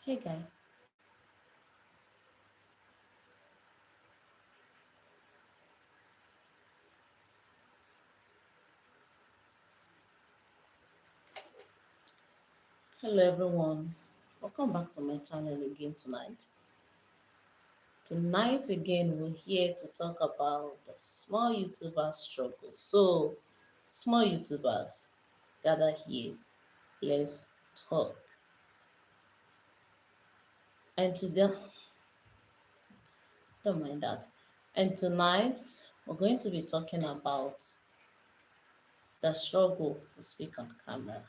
Hey guys, hello everyone. Welcome back to my channel again tonight. Tonight again, we're here to talk about the small YouTuber struggle. So, small YouTubers, gather here. Let's talk. And today, don't mind that. And tonight, we're going to be talking about the struggle to speak on camera.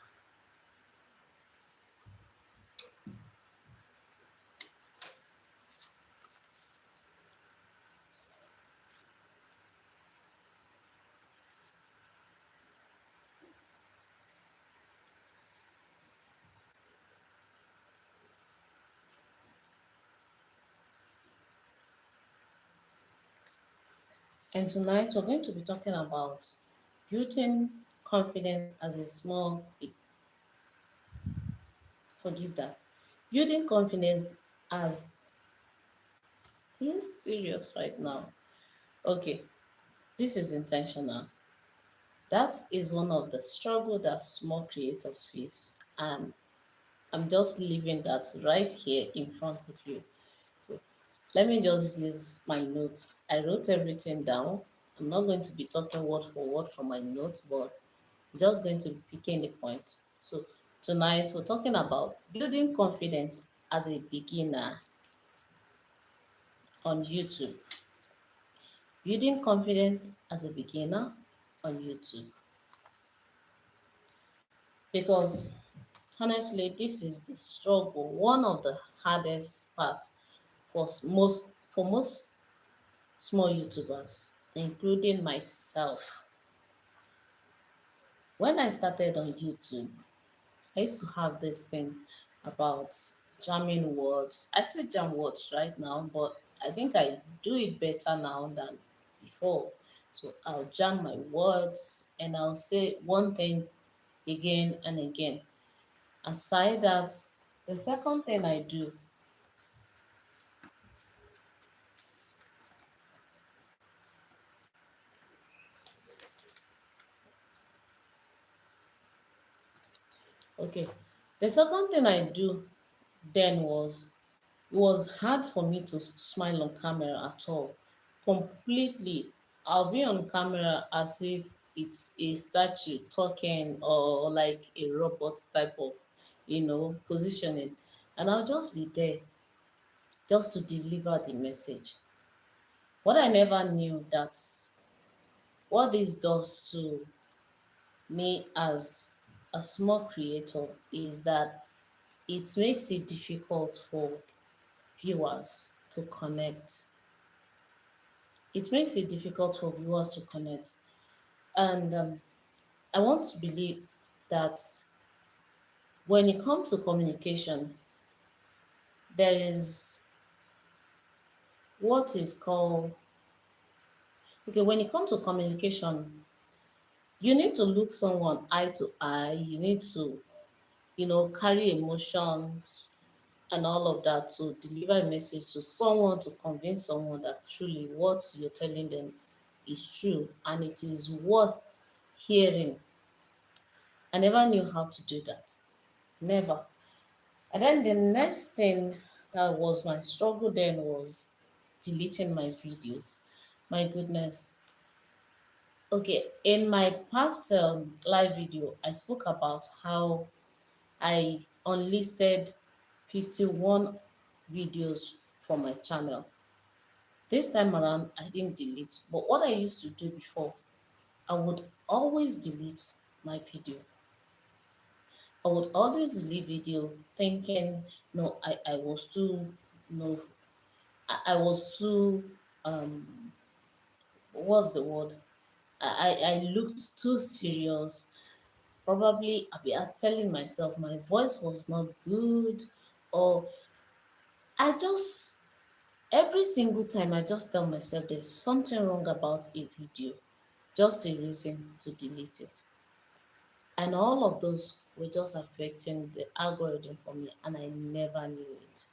And tonight, we're going to be talking about building confidence as a small, forgive that, building confidence as, are you serious right now? Okay, this is intentional. That is one of the struggle that small creators face. And I'm just leaving that right here in front of you. So let me just use my notes. I wrote everything down. I'm not going to be talking word for word from my notes, but I'm just going to be picking the point. So tonight we're talking about building confidence as a beginner on YouTube. Building confidence as a beginner on YouTube. Because honestly, this is the struggle, one of the hardest parts for most small YouTubers, including myself. When I started on YouTube, I used to have this thing about jamming words. I still jam words right now, but I think I do it better now than before. So I'll jam my words and I'll say one thing again and again. Aside that, the second thing I do, okay, the second thing I do then was it was hard for me to smile on camera at all. Completely. I'll be on camera as if it's a statue talking or like a robot type of, positioning. And I'll just be there just to deliver the message. What I never knew that what this does to me as a small creator is that it makes it difficult for viewers to connect. It makes it difficult for viewers to connect. And I want to believe that when it comes to communication, there is what is called, okay, when it comes to communication, you need to look someone eye to eye. You need to, carry emotions and all of that to deliver a message to someone to convince someone that truly what you're telling them is true and it is worth hearing. I never knew how to do that. Never. And then the next thing that was my struggle then was deleting my videos. My goodness. Okay, in my past live video, I spoke about how I unlisted 51 videos from my channel. This time around, I didn't delete. But what I used to do before, I would always delete my video. I would always leave video thinking, no, I was too, no, I was too, what's the word? I looked too serious. Probably I'll be telling myself my voice was not good, or I just, every single time I just tell myself there's something wrong about a video, just a reason to delete it. And all of those were just affecting the algorithm for me, and I never knew it.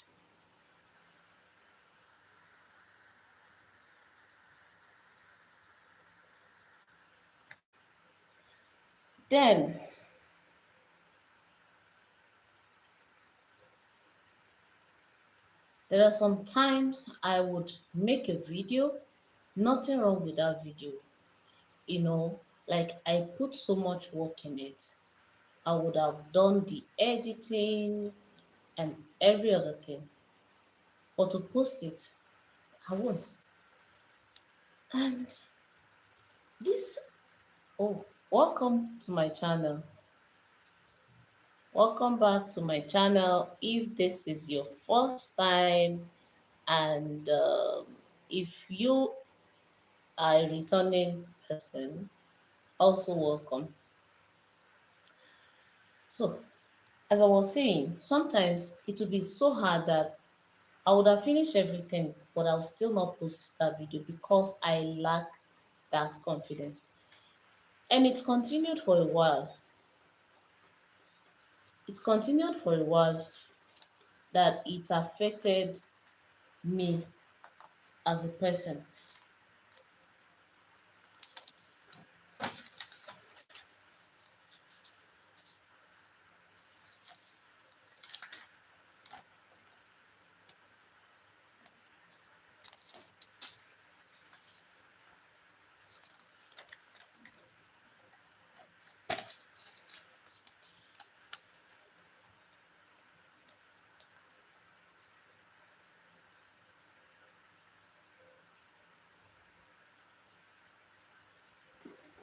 Then there are some times I would make a video, nothing wrong with that video, like I put so much work in it. I would have done the editing and every other thing, but to post it, I won't. And this, oh, welcome to my channel. Welcome back to my channel. If this is your first time, and if you are a returning person, also welcome. So, as I was saying, sometimes it will be so hard that I would have finished everything, but I will still not post that video because I lack that confidence. And it continued for a while. It continued for a while that it affected me as a person.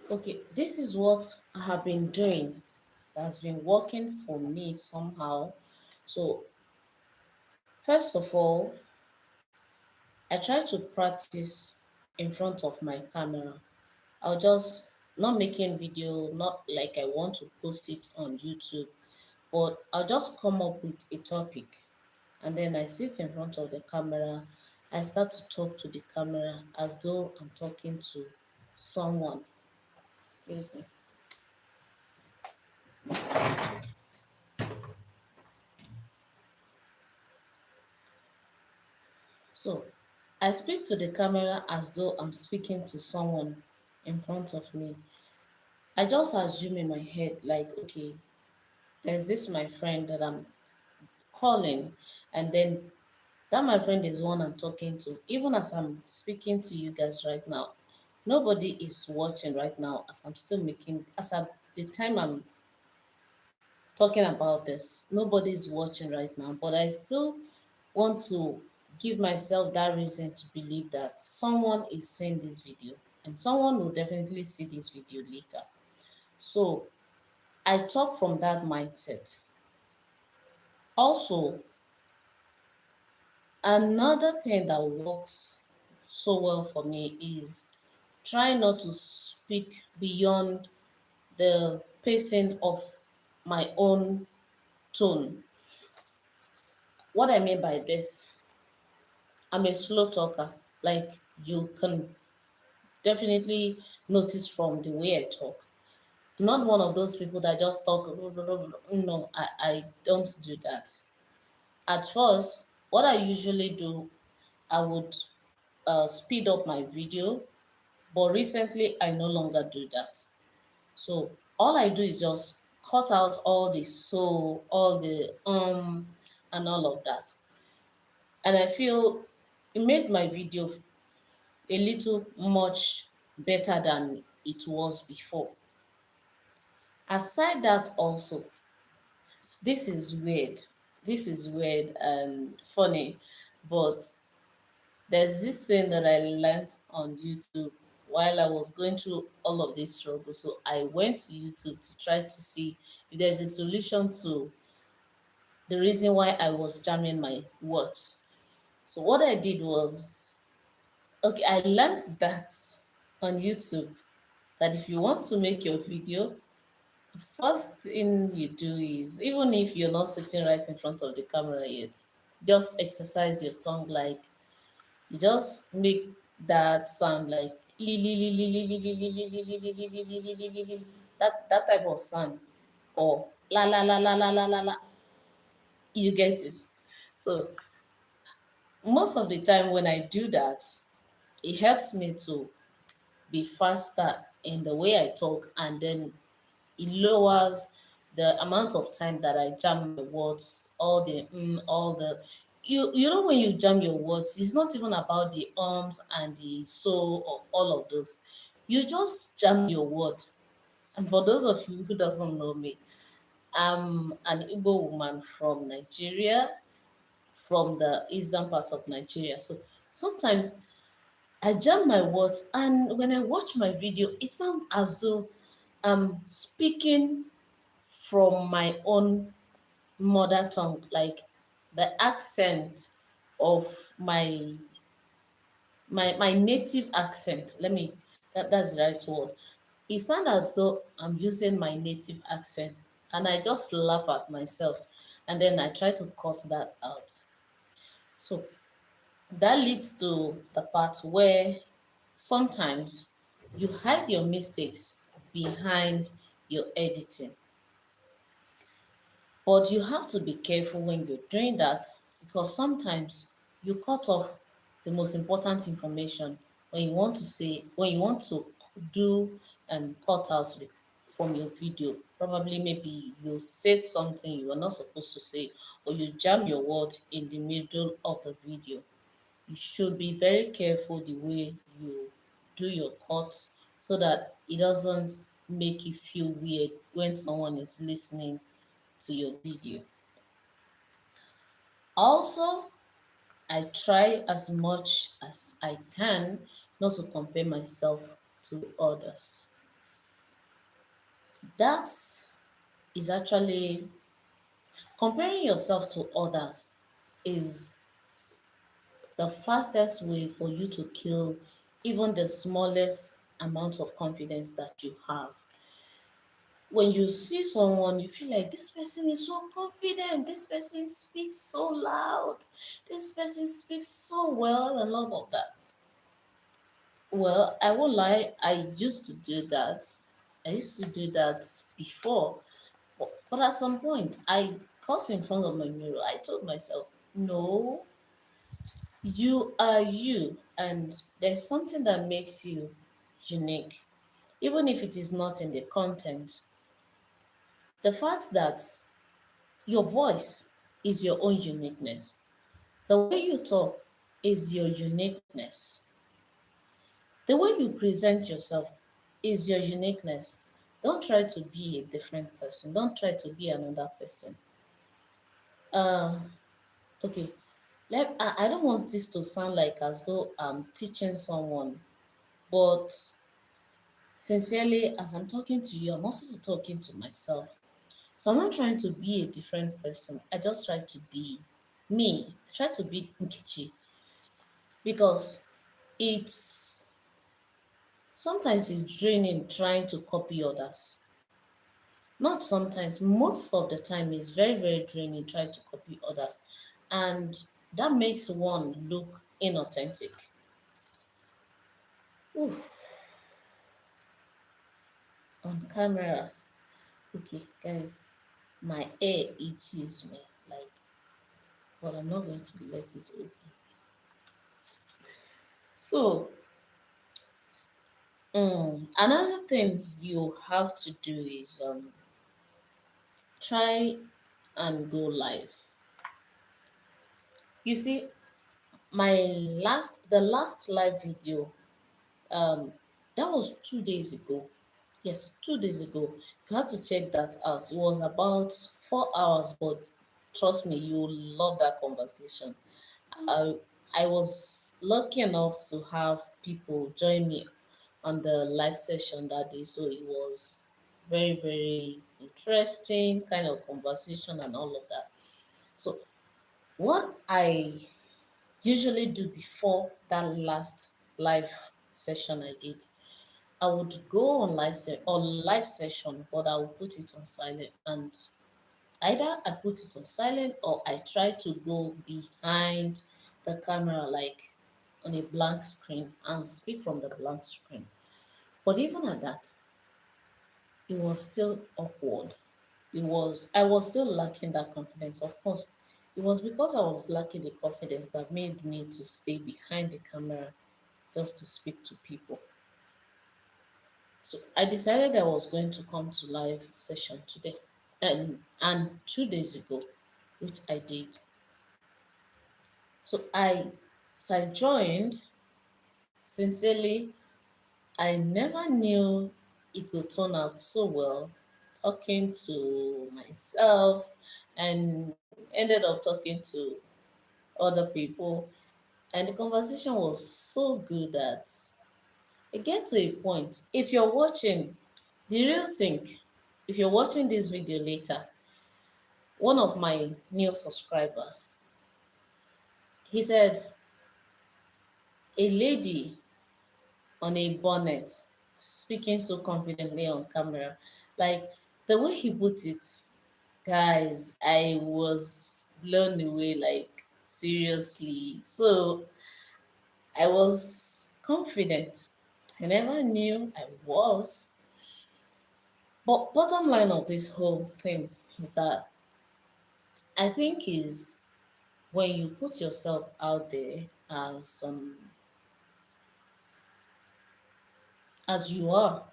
Okay, this is what I have been doing that has been working for me somehow. So, first of all, I try to practice in front of my camera. I'll just not making video, not like I want to post it on YouTube, but I'll just come up with a topic and then I sit in front of the camera. I start to talk to the camera as though I'm talking to someone. Excuse me. So I speak to the camera as though I'm speaking to someone in front of me. I just assume in my head, like, okay, there's this my friend that I'm calling, and then that my friend is one I'm talking to. Even as I'm speaking to you guys right now, nobody is watching right now as I'm still making, as at the time I'm talking about this, nobody's watching right now, but I still want to give myself that reason to believe that someone is seeing this video and someone will definitely see this video later. So I talk from that mindset. Also, another thing that works so well for me is try not to speak beyond the pacing of my own tone. What I mean by this, I'm a slow talker. Like you can definitely notice from the way I talk. I'm not one of those people that just talk. No, I don't do that. At first, what I usually do, I would speed up my video, but recently I no longer do that. So all I do is just cut out all the so, all the and all of that. And I feel it made my video a little much better than it was before. Aside that also, this is weird. This is weird and funny, but There's this thing that I learned on YouTube while I was going through all of this struggle. So I went to YouTube to try to see if there's a solution to the reason why I was jamming my words. So what I did was, okay, I learned that on YouTube that if you want to make your video, first thing you do is, even if you're not sitting right in front of the camera yet, just exercise your tongue. Like, you just make that sound like li li li li li li li li li li li li li li li li li li, that type of sound, or la la la la la la la la. You get it. So most of the time when I do that, it helps me to be faster in the way I talk, and then it lowers the amount of time that I jam my words, all the you know when you jam your words, it's not even about the ums and the so or all of those. You just jam your word. And for those of you who doesn't know me, I'm an Igbo woman from Nigeria, from the eastern part of Nigeria. So sometimes I jam my words, and when I watch my video, it sounds as though I'm speaking from my own mother tongue, like the accent of my native accent. That's the right word. It sounds as though I'm using my native accent, and I just laugh at myself, and then I try to cut that out. So that leads to the part where sometimes you hide your mistakes behind your editing. But you have to be careful when you're doing that, because sometimes you cut off the most important information when you want to say, when you want to do and cut out from your video. Probably maybe you said something you were not supposed to say, or you jam your word in the middle of the video. You should be very careful the way you do your cuts, so that it doesn't make you feel weird when someone is listening to your video. Also, I try as much as I can not to compare myself to others. That is actually, comparing yourself to others is the fastest way for you to kill even the smallest amount of confidence that you have. When you see someone, you feel like this person is so confident, this person speaks so loud, this person speaks so well, and all of that. Well, I won't lie, I used to do that. I used to do that before. But at some point, I got in front of my mirror. I told myself, no, you are you, and there's something that makes you unique, even if it is not in the content. The fact that your voice is your own uniqueness. The way you talk is your uniqueness. The way you present yourself is your uniqueness. Don't try to be a different person. Don't try to be another person. Uh, okay. I don't want this to sound like as though I'm teaching someone, but sincerely, as I'm talking to you, I'm also talking to myself. So I'm not trying to be a different person. I just try to be me. I try to be Nkichi, because it's sometimes it's draining trying to copy others. Not sometimes, most of the time it's very, very draining trying to copy others. And that makes one look inauthentic. Oof, on camera. Okay, guys, my ear itches me. Like, but I'm not going to let it open. So, another thing you have to do is try and go live. You see, the last live video, um, that was 2 days ago. Yes, 2 days ago. You have to check that out. It was about 4 hours, but trust me, you will love that conversation. I was lucky enough to have people join me on the live session that day. So it was very, very interesting kind of conversation and all of that. So what I usually do before that last live session I did, I would go on live session, but I would put it on silent, and either I put it on silent or I try to go behind the camera, like on a blank screen, and speak from the blank screen. But even at that, it was still awkward. I was still lacking that confidence. Of course, it was because I was lacking the confidence that made me to stay behind the camera just to speak to people. So I decided I was going to come to live session today, and 2 days ago, which I did. So I joined. Sincerely, I never knew it could turn out so well, talking to myself, and ended up talking to other people. And the conversation was so good that it get to a point. If you're watching the real sync, if you're watching this video later, one of my new subscribers, he said, a lady on a bonnet speaking so confidently on camera. Like the way he put it, guys, I was blown away, like seriously. So I was confident. I never knew I was. But bottom line of this whole thing is that I think is when you put yourself out there as you are,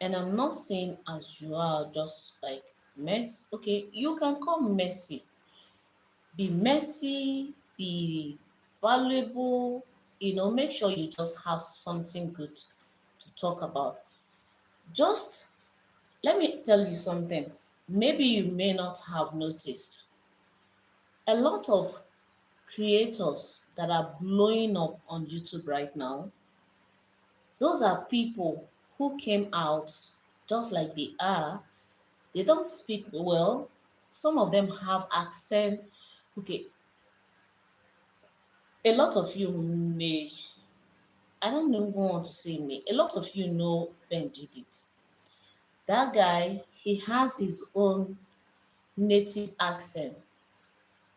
and I'm not saying as you are just like mess. Okay, you can come messy, be valuable. Make sure you just have something good to talk about. Just let me tell you something. Maybe you may not have noticed. A lot of creators that are blowing up on YouTube right now, those are people who came out just like they are. They don't speak well. Some of them have accent. Okay, a lot of you may, I don't even want to say may, a lot of you know Ben did it. That guy, he has his own native accent,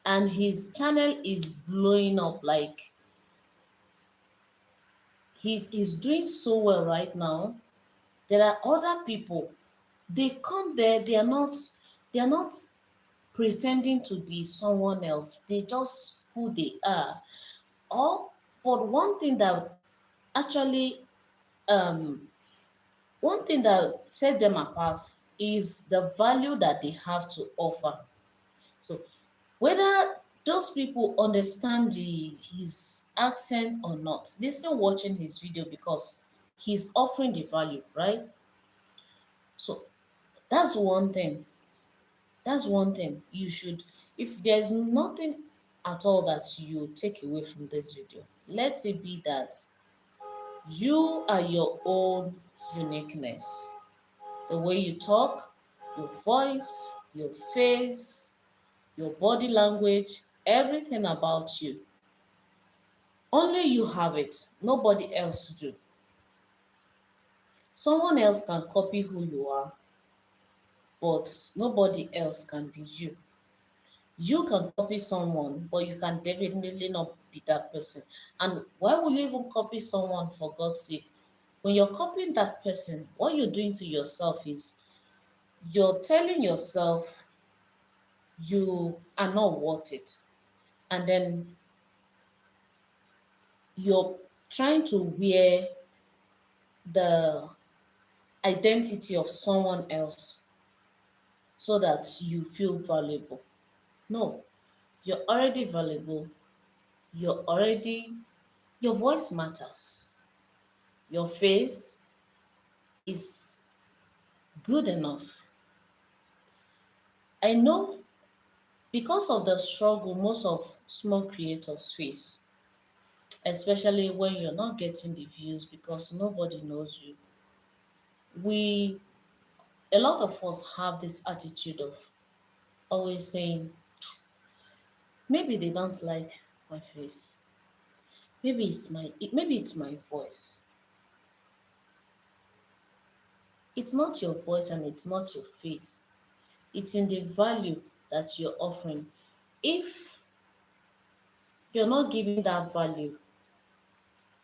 and his channel is blowing up. Like he's doing so well right now. There are other people, they come there, they are not pretending to be someone else. They just who they are. Or but actually um one thing that set them apart is the value that they have to offer. So whether those people understand his accent or not, they're still watching his video because he's offering the value, right? So that's one thing. That's one thing you should, if there's nothing at all that you take away from this video, let it be that you are your own uniqueness. The way you talk, your voice, your face, your body language, everything about you. Only you have it. Nobody else do. Someone else can copy who you are, but nobody else can be you. You can copy someone, but you can definitely not be that person. And why would you even copy someone, for God's sake? When you're copying that person, what you're doing to yourself is you're telling yourself you are not worth it. And then you're trying to wear the identity of someone else so that you feel valuable. No, you're already valuable. You're already, your voice matters. Your face is good enough. I know Because of the struggle most of small creators face, especially when you're not getting the views because nobody knows you, we a lot of us have this attitude of always saying, maybe they don't like my face. Maybe it's my voice. It's not your voice and it's not your face. It's in the value that you're offering. If you're not giving that value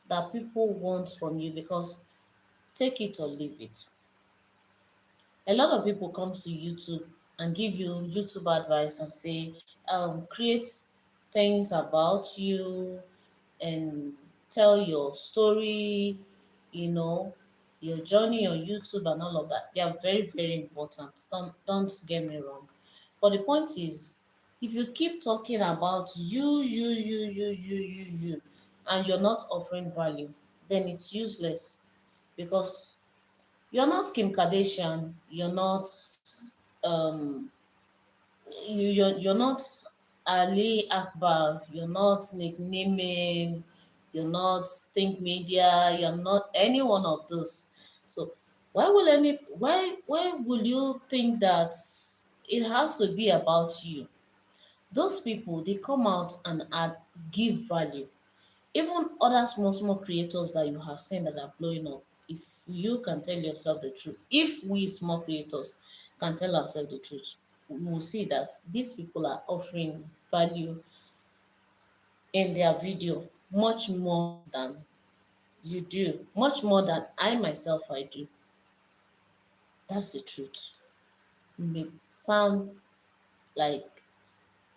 that people want from you, because take it or leave it. A lot of people come to YouTube and give you YouTube advice and say, create things about you and tell your story, you know, your journey on YouTube and all of that. They are very, very important. Don't get me wrong. But the point is, if you keep talking about you, and you're not offering value, then it's useless because you're not Kim Kardashian, you're not um you're not Ali Akbar, you're not Nick Nimim, you're not Think Media, you're not any one of those. So why will you think that it has to be about you? Those people they come out and give value. Even other small creators that you have seen that are blowing up, if you can tell yourself the truth, if we small creators can tell ourselves the truth, we will see that these people are offering value in their video much more than you do, much more than I myself I do. That's the truth. May sound like,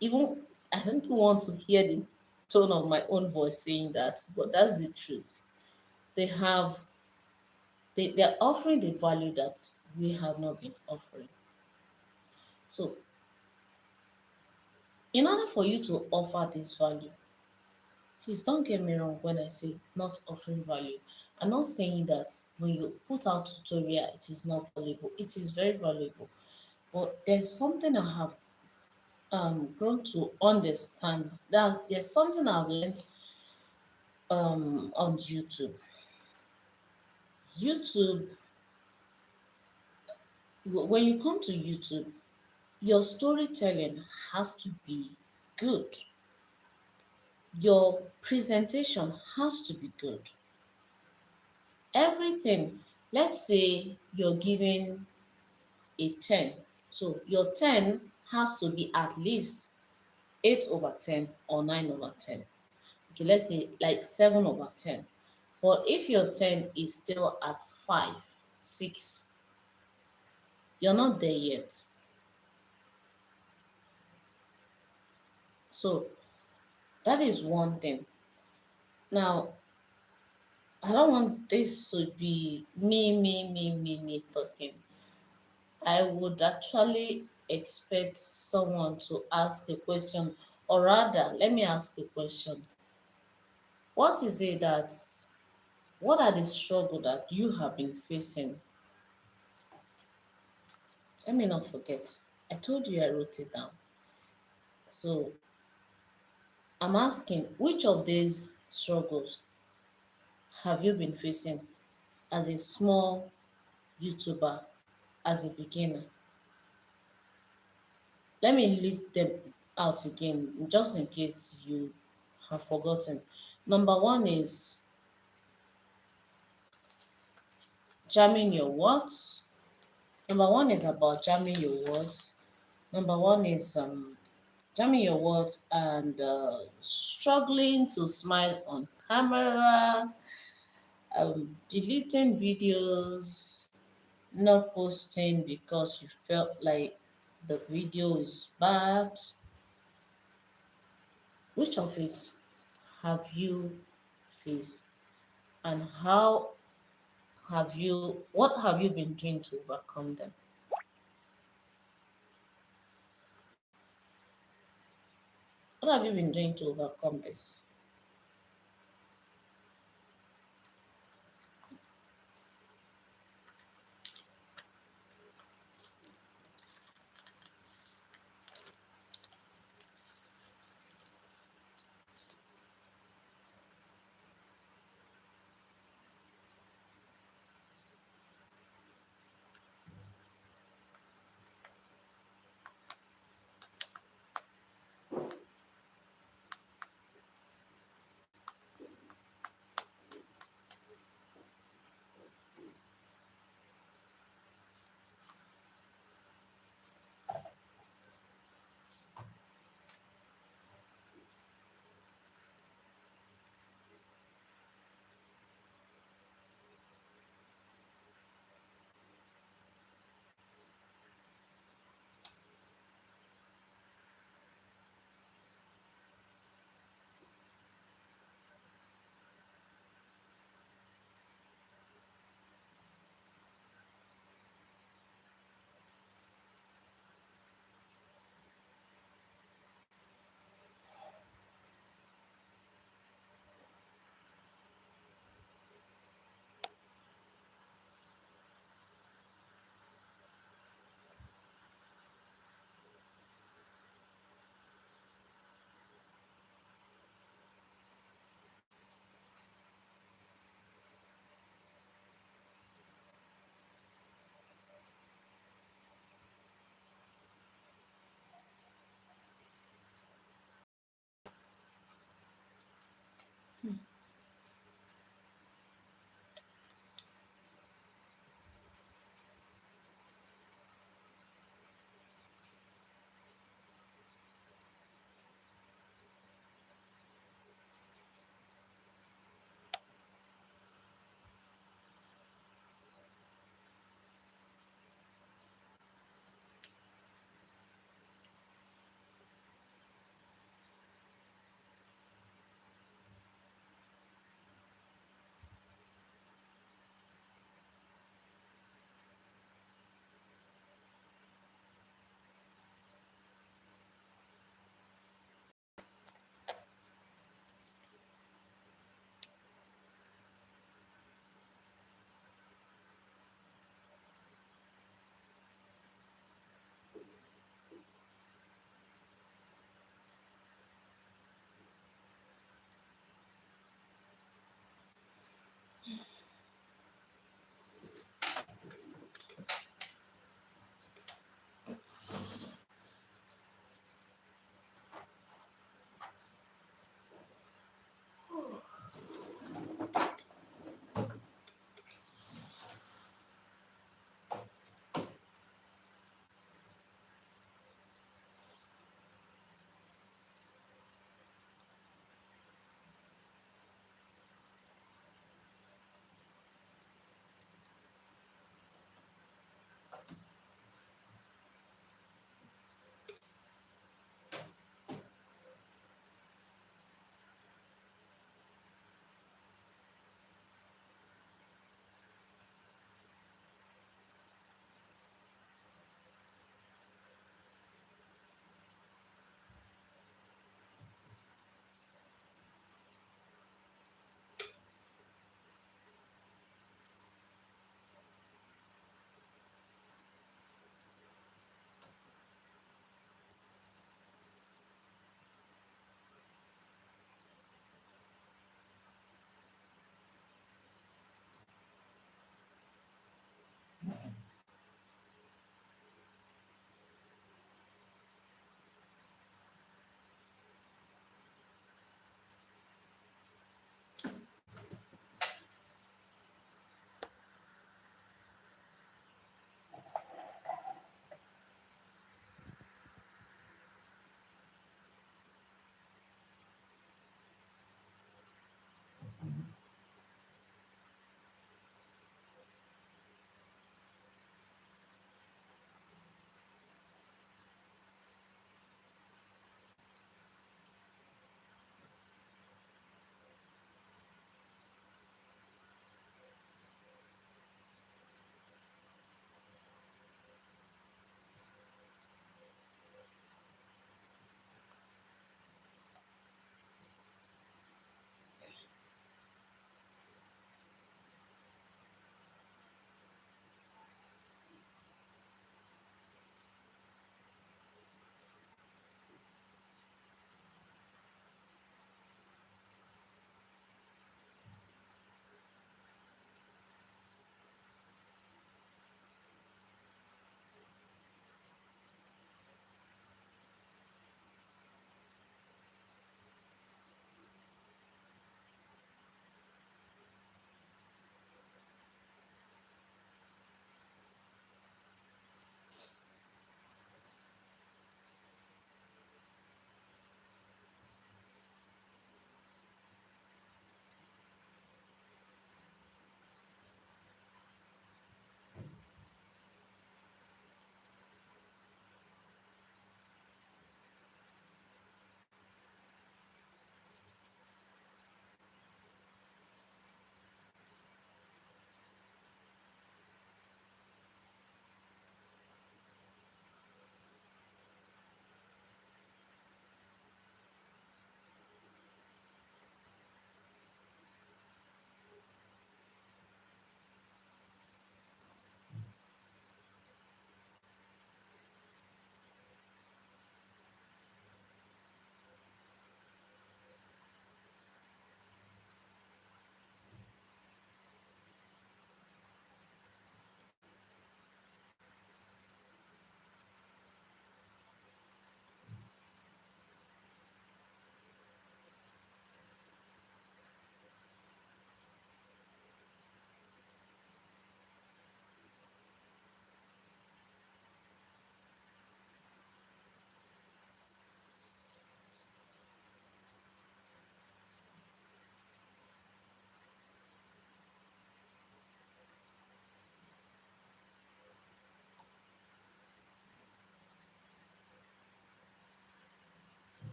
even I don't want to hear the tone of my own voice saying that, but that's the truth. They have they're offering the value that we have not been offering. So, in order for you to offer this value, please don't get me wrong when I say not offering value. I'm not saying that when you put out tutorial, it is not valuable. It is very valuable. But there's something I have grown to understand. That there's something I've learned on YouTube. YouTube, when you come to YouTube, your storytelling has to be good. Your presentation has to be good. Everything, let's say you're giving a 10. So your 10 has to be at least 8 over 10 or 9 over 10. Okay, let's say like 7 over 10. But if your 10 is still at 5, 6, you're not there yet. So that is one thing. Now, I don't want this to be me talking. I would actually expect someone to ask a question, or rather, let me ask a question. What is it that, what are the struggles that you have been facing? Let me not forget. I told you I wrote it down. So I'm asking, which of these struggles have you been facing as a small YouTuber, as a beginner? Let me list them out again, just in case you have forgotten. Number one is jamming your words. Number one is about jamming your words. Number one is jamming your words and struggling to smile on camera, deleting videos, not posting because you felt like the video is bad. Which of it have you faced, and what have you been doing to overcome them? What have you been doing to overcome this?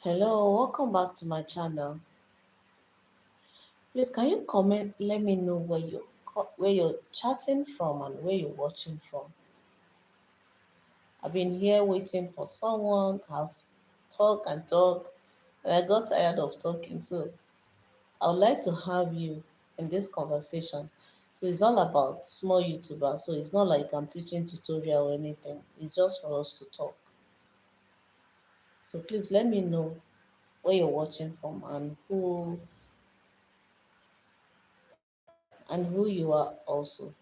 Hello, welcome back to my channel. Please, can you comment? Let me know where you're chatting from and where you're watching from. I've been here waiting for someone. I've talked and talked, and I got tired of talking. So I would like to have you in this conversation. So it's all about small YouTubers. So it's not like I'm teaching tutorial or anything. It's just for us to talk. So please let me know where you're watching from and who you are also.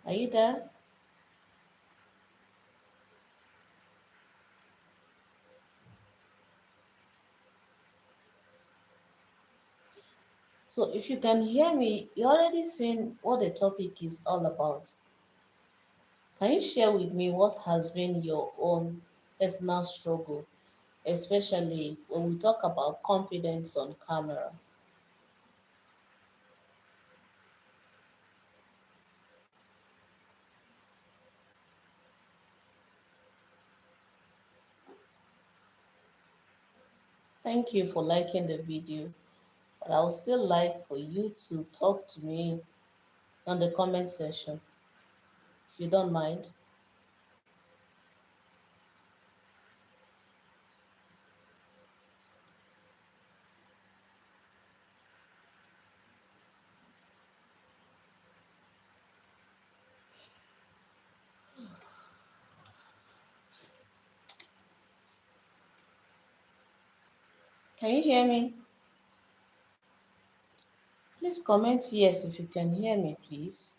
Are you there? So if you can hear me, you already seen what the topic is all about. Can you share with me what has been your own personal struggle, especially when we talk about confidence on camera? Thank you for liking the video, but I would still like for you to talk to me on the comment section, if you don't mind. Can you hear me? Please comment yes if you can hear me, please.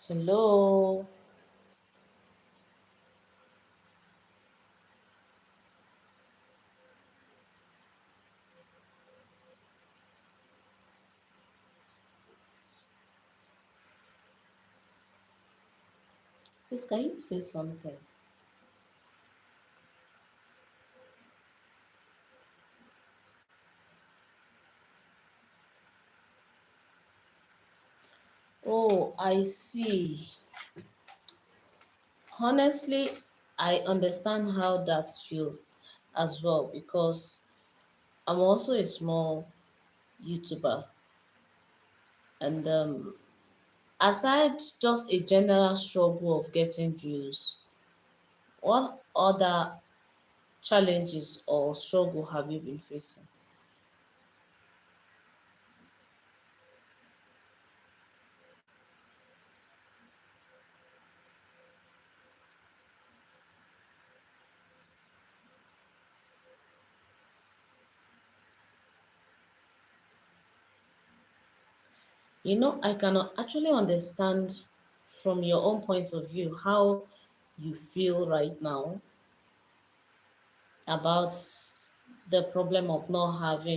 Hello. Please, can you say something? Oh, I see. Honestly, I understand how that feels as well because I'm also a small YouTuber. And aside just a general struggle of getting views, what other challenges or struggle have you been facing? I can actually understand from your own point of view how you feel right now about the problem of not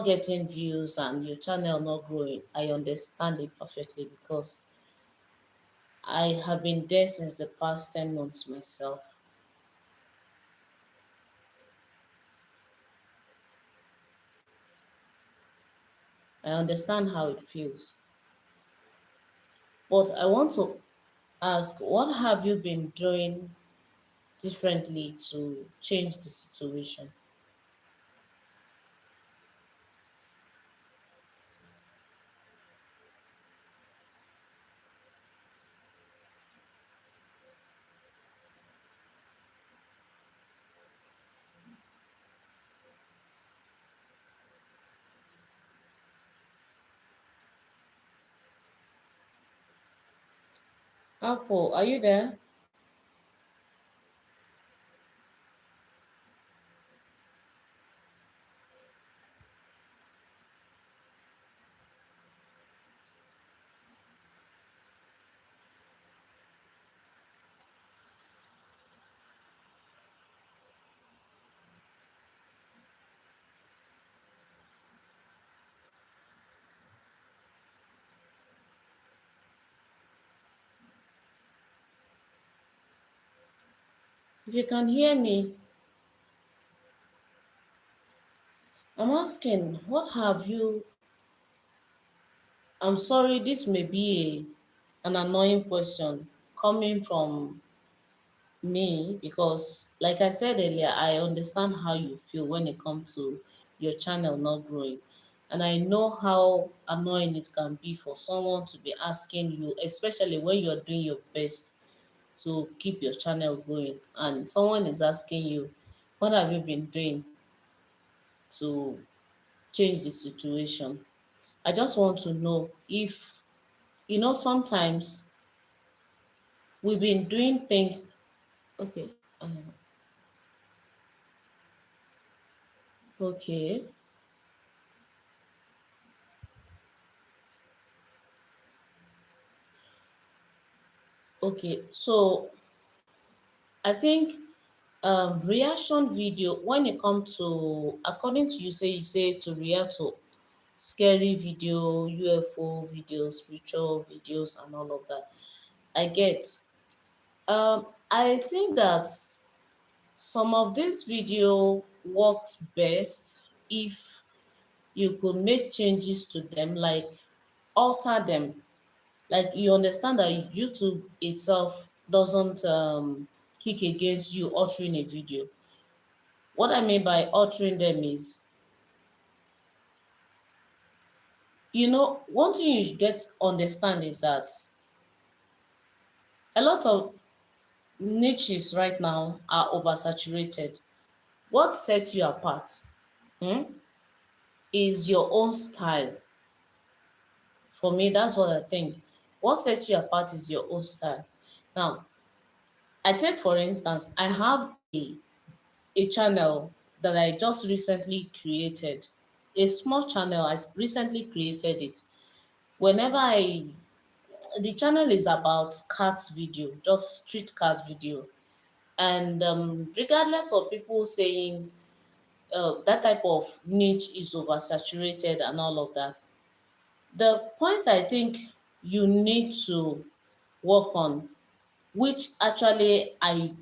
getting views and your channel not growing. I understand it perfectly because I have been there since the past 10 months myself. I understand how it feels. But I want to ask, what have you been doing differently to change the situation? Apple, are you there? If you can hear me, I'm asking, what have you? I'm sorry, this may be an annoying question coming from me because, like I said earlier, I understand how you feel when it comes to your channel not growing. And I know how annoying it can be for someone to be asking you, especially when you're doing your best to keep your channel going, and someone is asking you, what have you been doing to change the situation? I just want to know if, sometimes we've been doing things. Okay. Okay. Okay. So I think reaction video, when it comes to, according to you say to react to scary video, UFO videos, spiritual videos, and all of that. I get. I think that some of this video works best if you could make changes to them, like alter them. Like you understand that YouTube itself doesn't kick against you altering a video. What I mean by altering them is, one thing you get understand is that a lot of niches right now are oversaturated. What sets you apart, hmm, is your own style. For me, that's what I think. What sets you apart is your own style. Now, I take for instance, I have a channel that I just recently created. A small channel, I recently created it. Whenever I The channel is about cat video, just street cat video. And regardless of people saying that type of niche is oversaturated and all of that, the point I think you need to work on, which actually I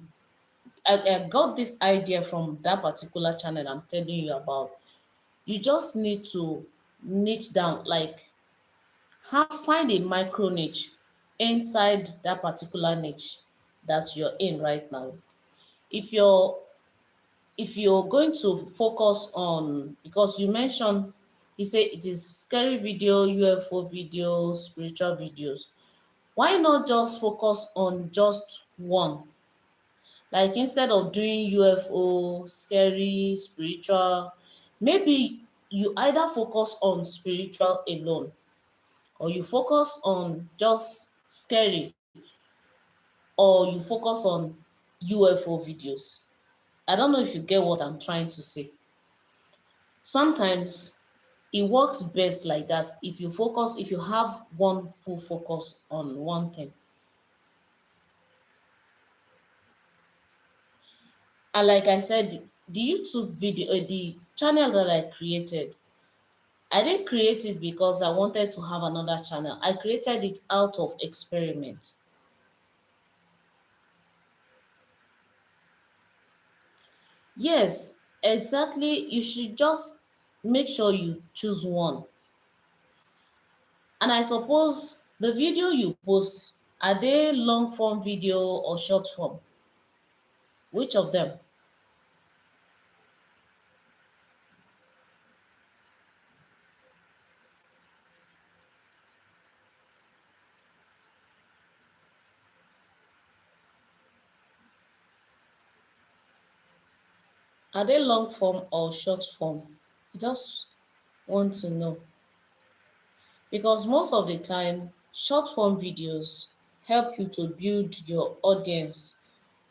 got this idea from that particular channel I'm telling you about. You just need to niche down, like find a micro niche inside that particular niche that you're in right now. If you're if you're going to focus on, because you say it is scary video, UFO videos, spiritual videos, why not just focus on just one? Like instead of doing UFO, scary, spiritual, maybe you either focus on spiritual alone, or you focus on just scary, or you focus on UFO videos. I don't know if you get what I'm trying to say. Sometimes it works best like that, if you have one full focus on one thing. And like I said, the YouTube video, the channel that I created, I didn't create it because I wanted to have another channel. I created it out of experiment. Yes, exactly. You should just make sure you choose one. And I suppose the video you post, are they long form video or short form? Which of them? Are they long form or short form? I just want to know. Because most of the time, short form videos help you to build your audience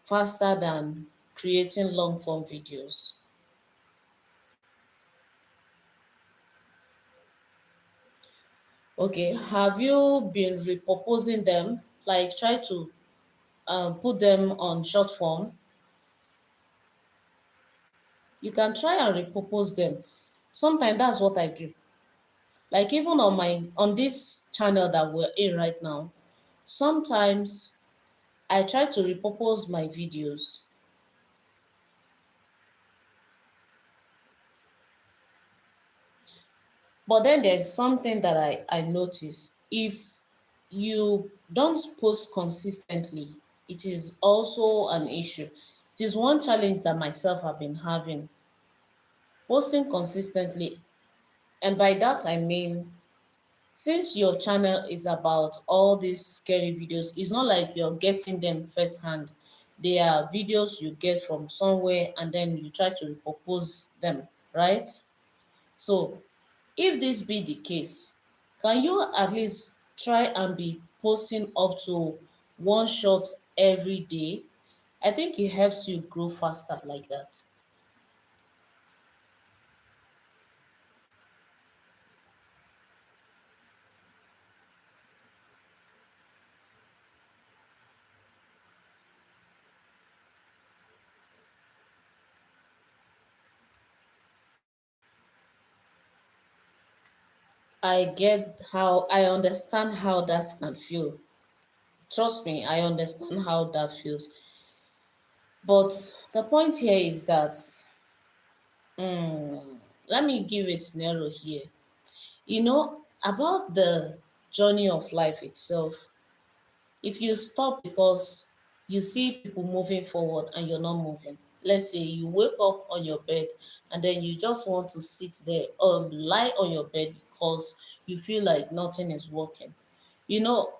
faster than creating long form videos. Okay, have you been repurposing them? Like try to put them on short form. You can try and repurpose them. Sometimes that's what I do. Like even on this channel that we're in right now, sometimes I try to repurpose my videos. But then there's something that I noticed. If you don't post consistently, it is also an issue. It is one challenge that myself have been having. Posting consistently, and by that I mean, since your channel is about all these scary videos, it's not like you're getting them firsthand. They are videos you get from somewhere and then you try to repurpose them, right? So if this be the case, can you at least try and be posting up to one shot every day? I think it helps you grow faster like that. I understand how that can feel. Trust me, I understand how that feels. But the point here is that, let me give a scenario here. About the journey of life itself, if you stop because you see people moving forward and you're not moving, let's say you wake up on your bed and then you just want to sit there, lie on your bed because you feel like nothing is working. You know,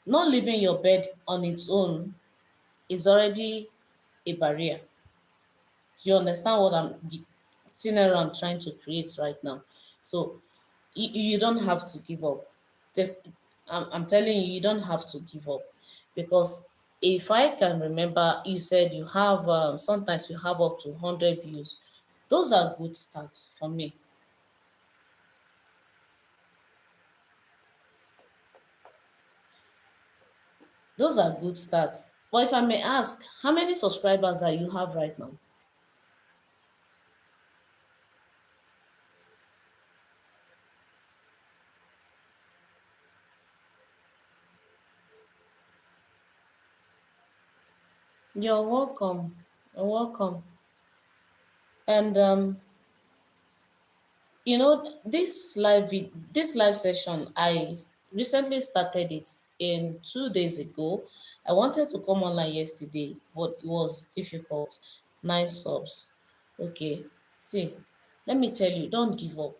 not leaving your bed on its own is already a barrier. You understand what the scenario I'm trying to create right now? So you don't have to give up. The, I'm telling you, you don't have to give up, because if I can remember, you said you have sometimes you have up to 100 views. Those are good starts for me. Those are good starts. But if I may ask, how many subscribers that you have right now? You're welcome. You're welcome. And this live session, I recently started it in 2 days ago. I wanted to come online yesterday, but it was difficult. 9 subs. Okay, see, let me tell you, don't give up.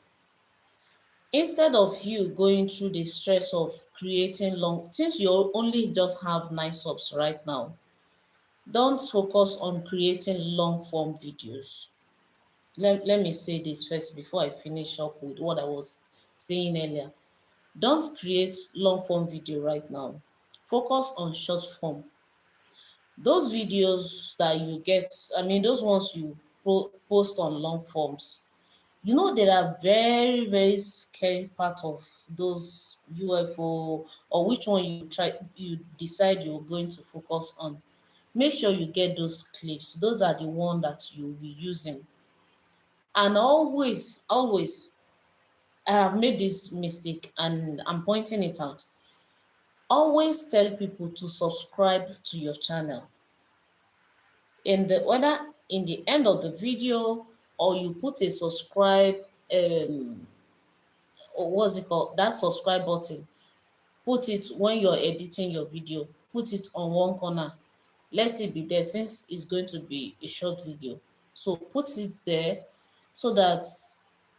Instead of you going through the stress of creating long, since you only just have 9 subs right now, don't focus on creating long form videos. Let me say this first before I finish up with what I was saying earlier. Don't create long form video right now. Focus on short form. Those videos that you get, I mean, those ones you post on long forms, there are very, very scary part of those UFO, or which one you decide you're going to focus on. Make sure you get those clips. Those are the one that you'll be using. And always, always, I have made this mistake and I'm pointing it out. Always tell people to subscribe to your channel. Whether in the end of the video, or you put a subscribe, or what's it called? That subscribe button. Put it when you're editing your video. Put it on one corner. Let it be there since it's going to be a short video. So put it there so that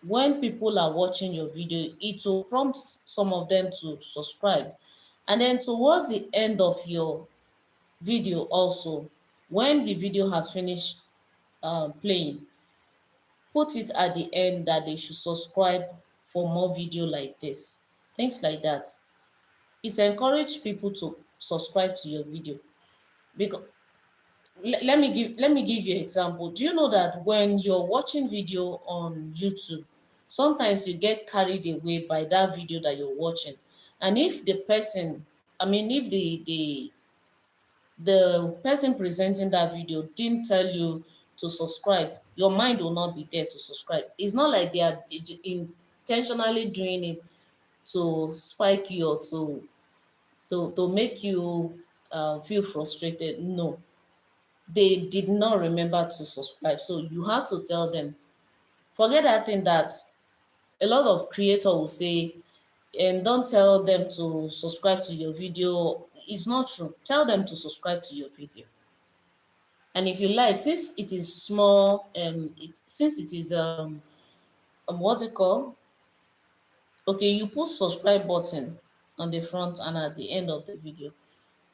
when people are watching your video, it will prompt some of them to subscribe. And then towards the end of your video also, when the video has finished playing, put it at the end that they should subscribe for more video like this. Things like that. It's encourage people to subscribe to your video. Because let me give you an example. Do you know that when you're watching video on YouTube, sometimes you get carried away by that video that you're watching, and if the person, I mean, if the person presenting that video didn't tell you to subscribe, your mind will not be there to subscribe. It's not like they are intentionally doing it to spike you or to make you feel frustrated. No, they did not remember to subscribe. So you have to tell them, forget that thing that A lot of creator will say, don't tell them to subscribe to your video. It's not true. Tell them to subscribe to your video. And if you like, since it is small, since it is what you call, okay, you put subscribe button on the front and at the end of the video.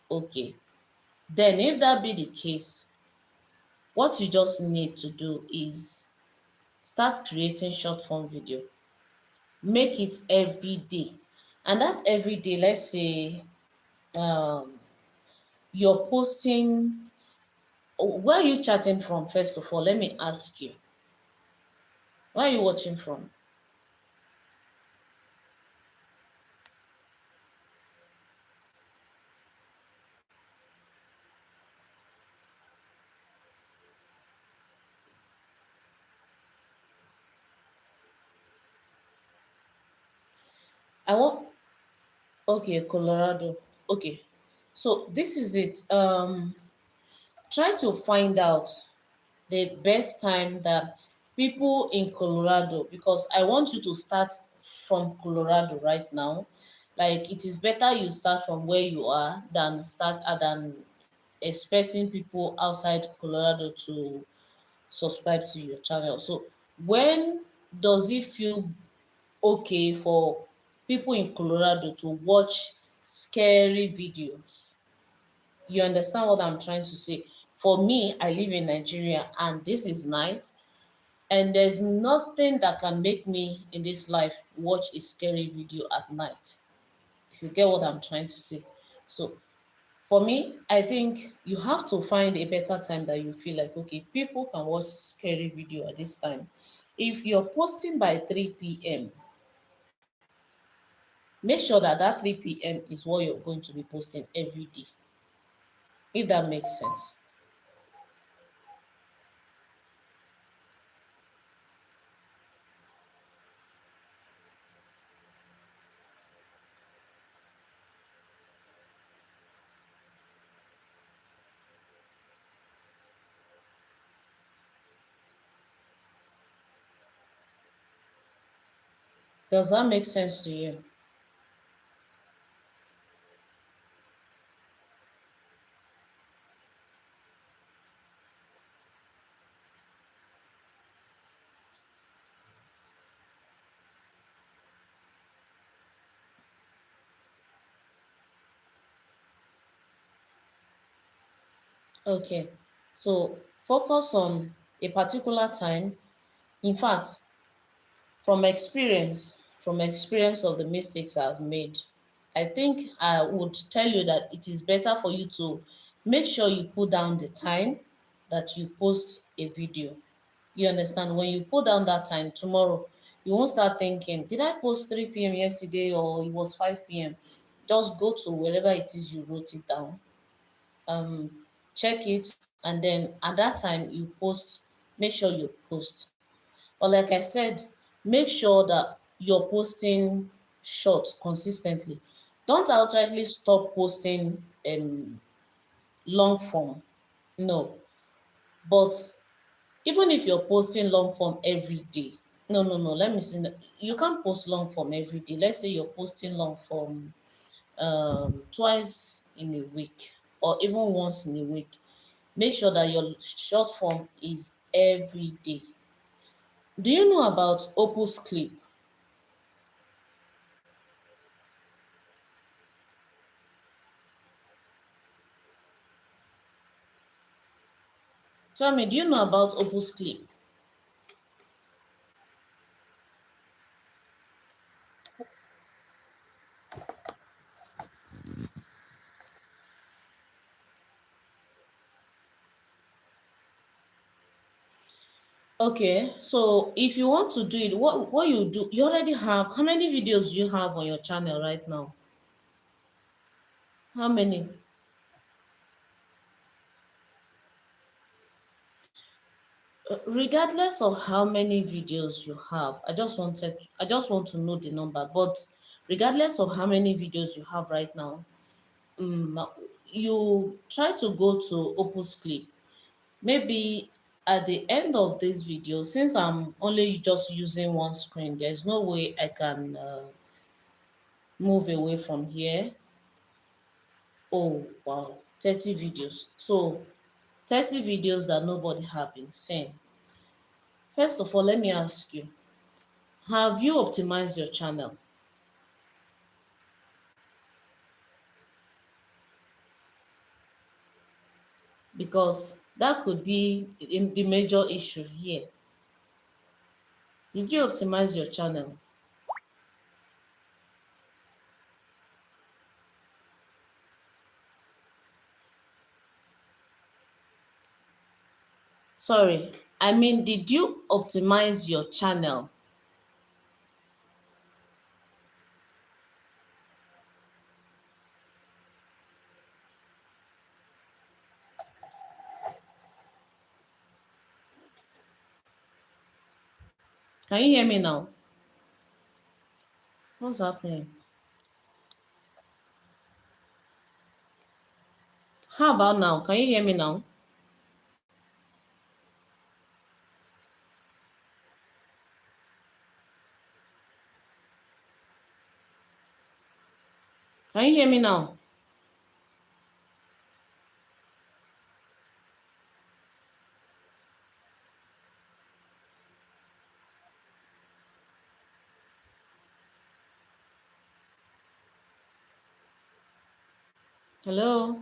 Okay. Then if that be the case, what you just need to do is start creating short form video. Make it every day. And that every day, let's say um you're posting. Where are you chatting from? First of all, let me ask you, where are you watching from? I want Okay, Colorado. Okay, so this is it. Try to find out the best time that people in Colorado, because I want you to start from Colorado right now. Like, it is better you start from where you are than expecting people outside Colorado to subscribe to your channel. So when does it feel okay for people in Colorado to watch scary videos? You understand what I'm trying to say? For me, I live in Nigeria and this is night, and there's nothing that can make me in this life watch a scary video at night. If you get what I'm trying to say. So for me, I think you have to find a better time that you feel like, okay, people can watch scary video at this time. If you're posting by 3 p.m., make sure that 3 p.m. is what you're going to be posting every day, if that makes sense. Does that make sense to you? Okay. So focus on a particular time. In fact, from experience of the mistakes I've made, I think I would tell you that it is better for you to make sure you put down the time that you post a video. You understand? When you put down that time tomorrow, you won't start thinking, did I post 3 p.m. yesterday or it was 5 p.m.? Just go to wherever it is you wrote it down, check it, and then at that time you post. Make sure you post. But like I said, make sure that you're posting short consistently. Don't outrightly stop posting long form. No. But even if you're posting long form every day, no, let me see. You can't post long form every day. Let's say you're posting long form twice in a week or even once in a week. Make sure that your short form is every day. Do you know about Opus Clip? Tell me, do you know about Opus Clip? Okay, so if you want to do it, what you do, you already have, how many videos do you have on your channel right now? How many? Regardless of how many videos you have, I just want to know the number, but regardless of how many videos you have right now, you try to go to Opus Clip. Maybe at the end of this video, since I'm only just using one screen, there's no way I can move away from here. Oh wow, 30 videos. So 30 videos that nobody have been seeing. First of all, let me ask you, have you optimized your channel? Because that could be in the major issue here. Did you optimize your channel? Sorry, I mean, did you optimize your channel? Can you hear me now? What's happening? How about now? Can you hear me now? Can you hear me now? Hello?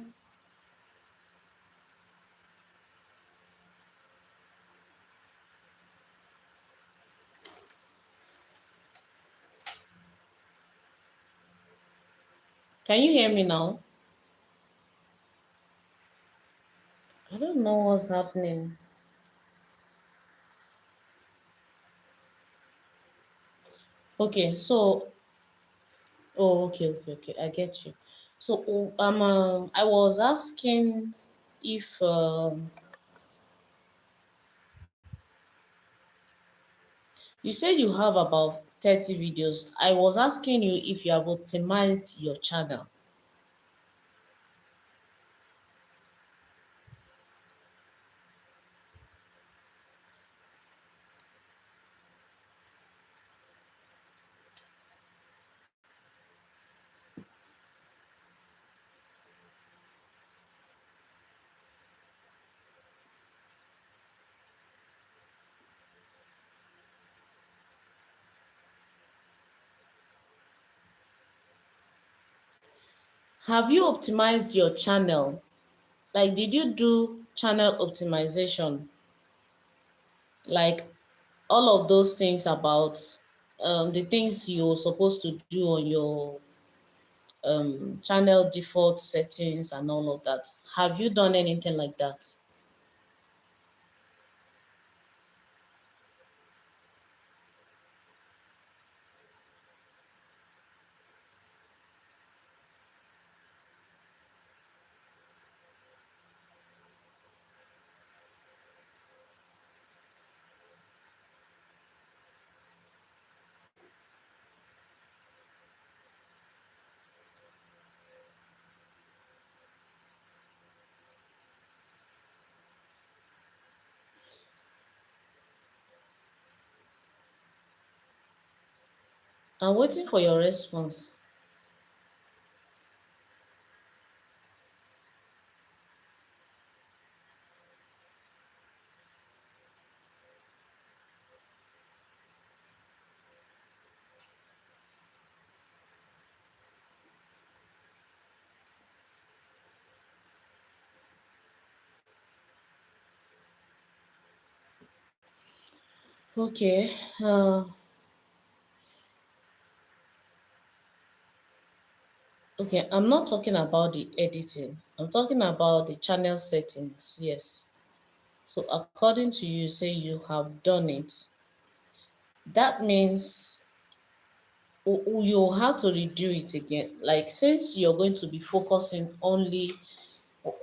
Can you hear me now? I don't know what's happening. Okay, so oh, okay. I get you. So, I was asking if you said you have about 30 videos. I was asking you if you have optimized your channel. Have you optimized your channel? Like, did you do channel optimization? Like, all of those things about the things you're supposed to do on your channel default settings and all of that. Have you done anything like that? I'm waiting for your response. Okay. Okay, I'm not talking about the editing. I'm talking about the channel settings. Yes. So according to you, say you have done it. That means you have to redo it again. Like, since you're going to be focusing only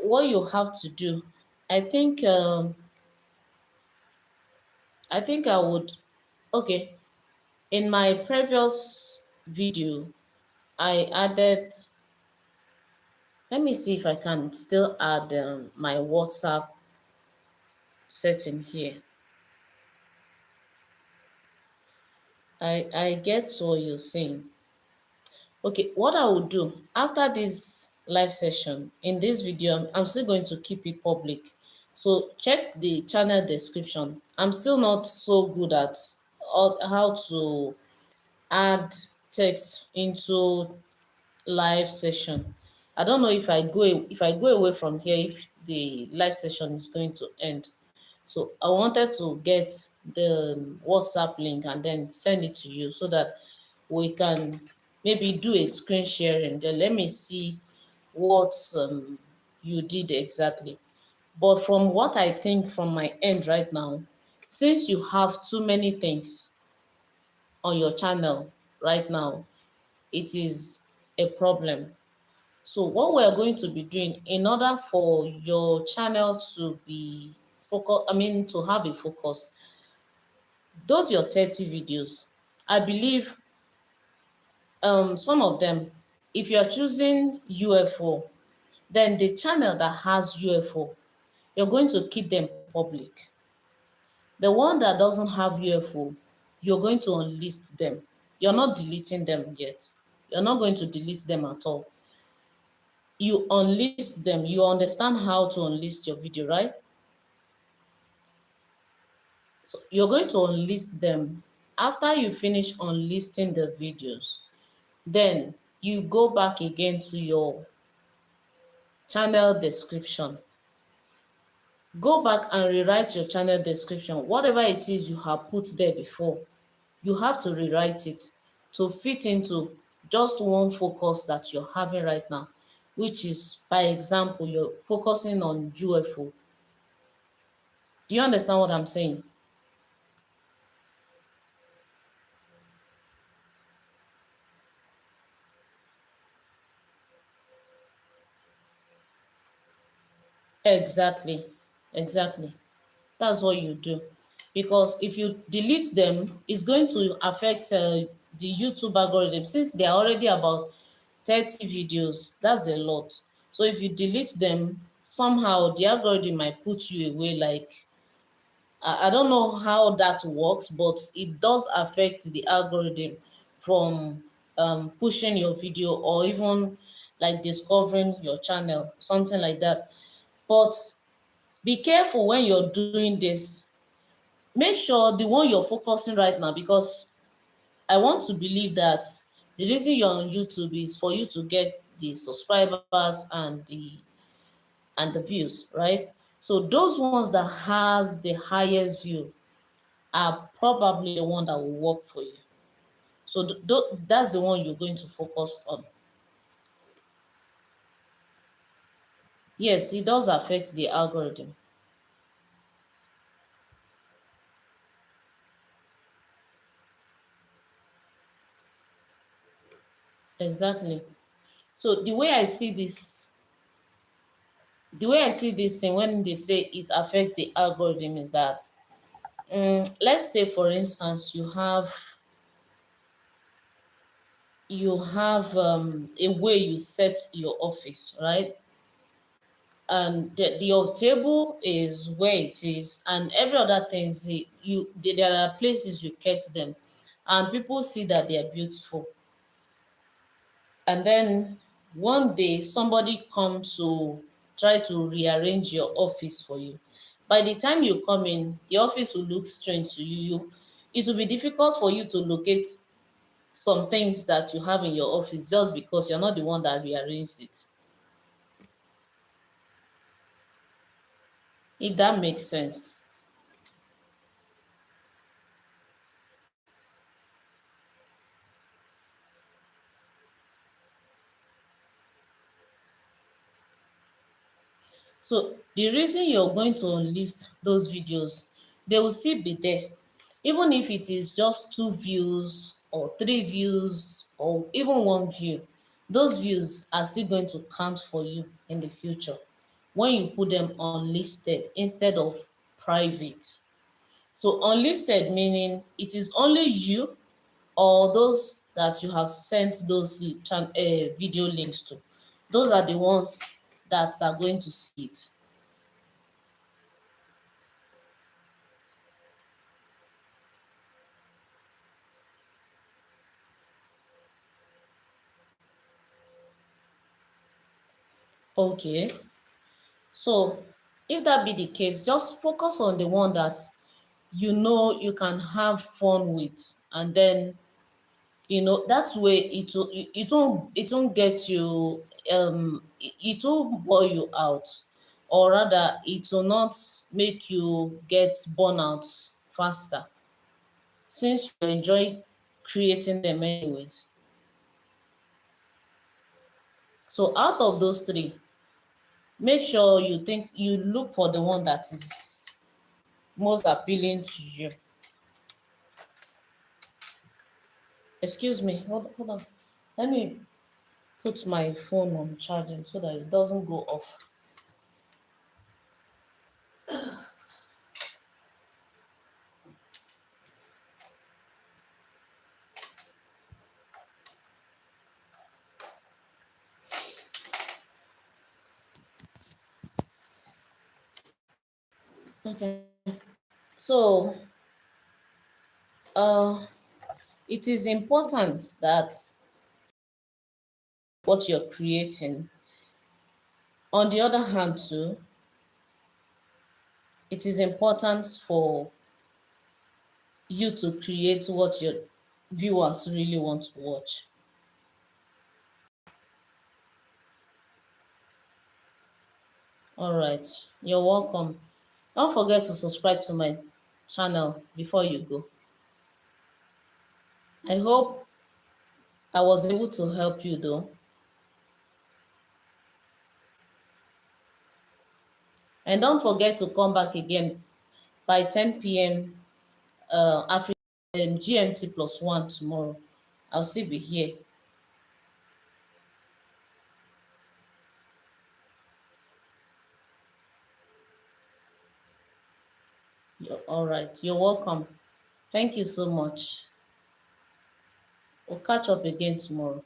what you have to do, I think I would, okay, in my previous video I added, let me see if I can still add my WhatsApp setting here. I get what you're saying. Okay, what I will do after this live session in this video, I'm still going to keep it public. So check the channel description. I'm still not so good at how to add text into live session. I don't know if I go away from here, if the live session is going to end. So I wanted to get the WhatsApp link and then send it to you so that we can maybe do a screen sharing. Then let me see what you did exactly. But from what I think from my end right now, since you have too many things on your channel right now, it is a problem. So what we are going to be doing in order for your channel to be focus, I mean to have a focus, those your 30 videos, I believe some of them, if you are choosing UFO, then the channel that has UFO, you're going to keep them public. The one that doesn't have UFO, you're going to unlist them. You're not deleting them yet. You're not going to delete them at all. You unlist them. You understand how to unlist your video, right? So you're going to unlist them. After you finish unlisting the videos, then you go back again to your channel description. Go back and rewrite your channel description. Whatever it is you have put there before, you have to rewrite it to fit into just one focus that you're having right now, which is, by example, you're focusing on UFO. Do you understand what I'm saying? Exactly. Exactly. That's what you do. Because if you delete them, it's going to affect the YouTube algorithm. Since they're already about 30 videos, that's a lot. So if you delete them, somehow the algorithm might put you away. Like, I don't know how that works, but it does affect the algorithm from pushing your video or even like discovering your channel, something like that. But be careful when you're doing this. Make sure the one you're focusing right now, because I want to believe that the reason you're on YouTube is for you to get the subscribers and the views, right? So those ones that has the highest view are probably the one that will work for you. So that's the one you're going to focus on. Yes, it does affect the algorithm. Exactly. So the way I see this thing when they say it affect the algorithm is that, let's say for instance you have a way you set your office, right? And your table is where it is, and every other thing is there are places you kept them, and people see that they are beautiful. And then one day somebody comes to try to rearrange your office for you. By the time you come in, the office will look strange to you. It will be difficult for you to locate some things that you have in your office just because you're not the one that rearranged it. If that makes sense. So the reason you're going to unlist those videos, they will still be there. Even if it is just 2 views or 3 views or even 1 view, those views are still going to count for you in the future when you put them unlisted instead of private. So unlisted meaning it is only you or those that you have sent those video links to. Those are the ones that are going to see it. Okay. So if that be the case, just focus on the one that you know you can have fun with, and then that way it won't get you, it won't bore you out, or rather it will not make you get burnout faster, since you enjoy creating them anyways. So out of those three, make sure you look for the one that is most appealing to you. Excuse me, hold on. Let me put my phone on charging so that it doesn't go off. Okay. So uh it is important that what you're creating, on the other hand too, it is important for you to create what your viewers really want to watch. All right, you're welcome. Don't forget to subscribe to my channel before you go. I hope I was able to help you though. And don't forget to come back again by 10 p.m. African GMT plus one tomorrow. I'll still be here. All right, you're welcome. Thank you so much. We'll catch up again tomorrow.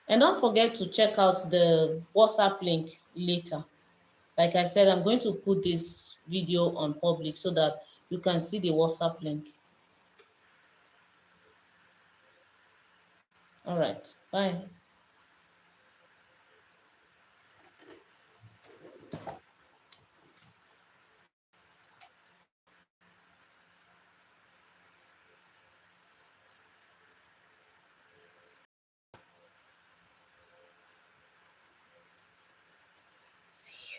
And don't forget to check out the WhatsApp link later. Like I said, I'm going to put this video on public so that you can see the WhatsApp link. All right, bye. See you.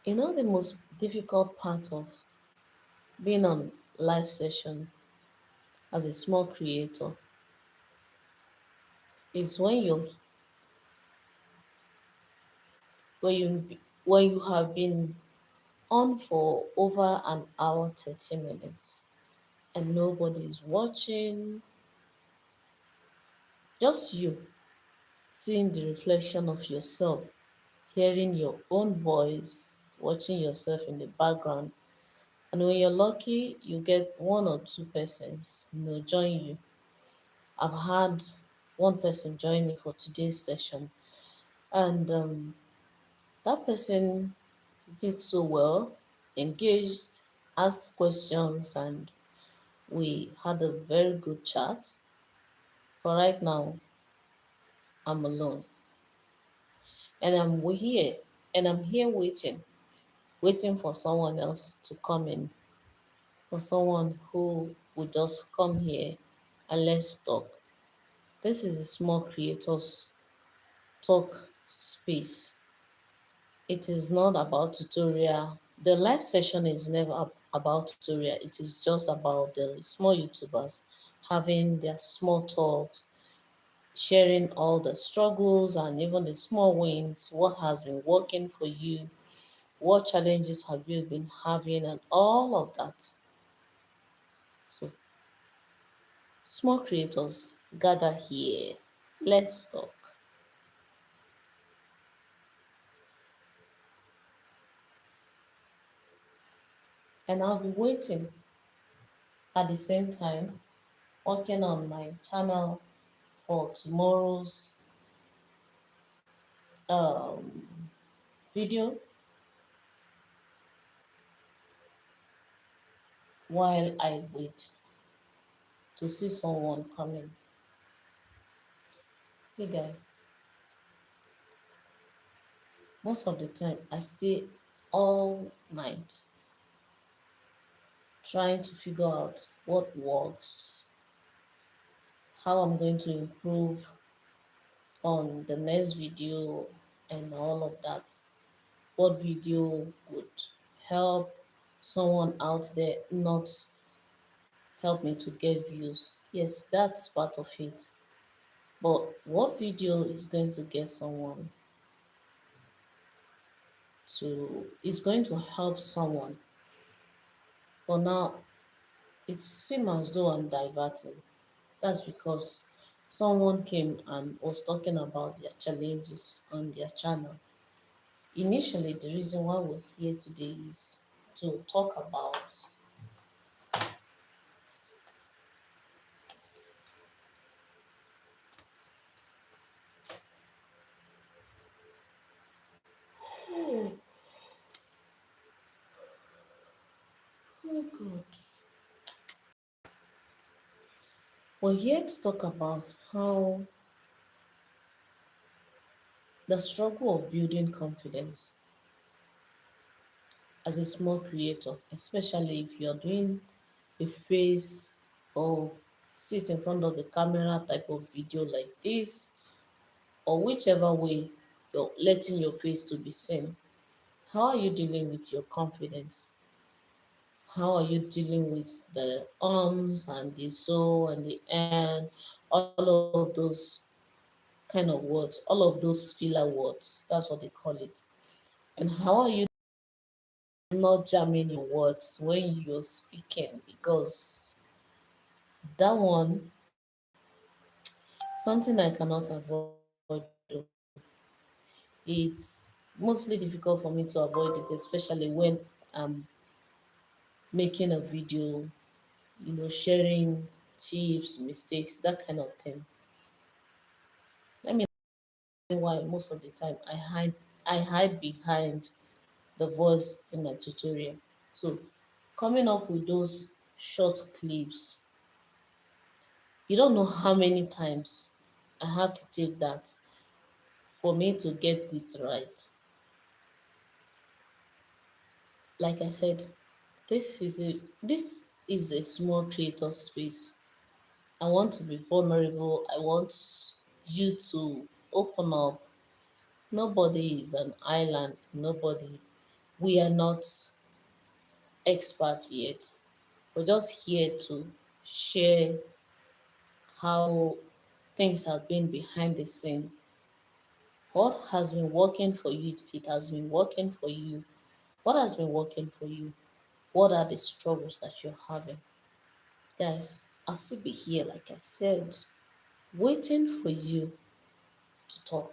The most difficult part of being on live session as a small creator is when you when you have been on for over an hour 30 minutes and nobody is watching, just you seeing the reflection of yourself, hearing your own voice, watching yourself in the background. And when you're lucky, you get one or two persons, join you. I've had one person join me for today's session, and that person did so well, engaged, asked questions, and we had a very good chat. But right now, I'm alone, and I'm here waiting for someone else to come in, for someone who would just come here and let's talk. This is a small creators talk space. It is not about tutorial. The live session is never about tutorial. It is just about the small YouTubers having their small talks, sharing all the struggles and even the small wins, what has been working for you, what challenges have you been having, and all of that. So, small creators, gather here. Let's talk. And I'll be waiting at the same time, working on my channel for tomorrow's um, video while I wait to see someone coming. See, guys, most of the time I stay all night trying to figure out what works, how I'm going to improve on the next video, and all of that. What video would help someone out there, not help me to get views? Yes, that's part of it. But what video is going to get someone is going to help someone? For now, it seems as though I'm diverting. That's because someone came and was talking about their challenges on their channel. Initially, the reason why we're here today is to talk about oh, oh God. We're here to talk about how the struggle of building confidence as a small creator, especially if you're doing a face or sit in front of the camera type of video like this, or whichever way you're letting your face to be seen. How are you dealing with your confidence? How are you dealing with the ums and the so and the and, all of those kind of words, all of those filler words? That's what they call it. And how are you not jamming your words when you're speaking? Because that one, something I cannot avoid. It's mostly difficult for me to avoid it, especially when I'm making a video, sharing tips, mistakes, that kind of thing. Let me why most of the time I hide behind the voice in my tutorial. So coming up with those short clips, you don't know how many times I have to take that for me to get this right. Like I said, this is a small creator space. I want to be vulnerable. I want you to open up. Nobody is an island. Nobody We are not experts yet. We're just here to share how things have been behind the scene. What has been working for you, if it has been working for you, what has been working for you? What are the struggles that you're having? Guys, I'll still be here, like I said, waiting for you to talk.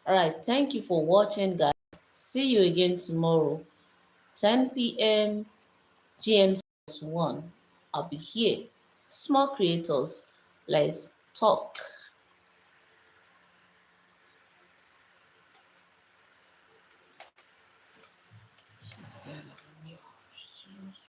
All right, thank you for watching, guys. See you again tomorrow, 10 p.m. GMT 1. I'll be here. Small creators, let's talk.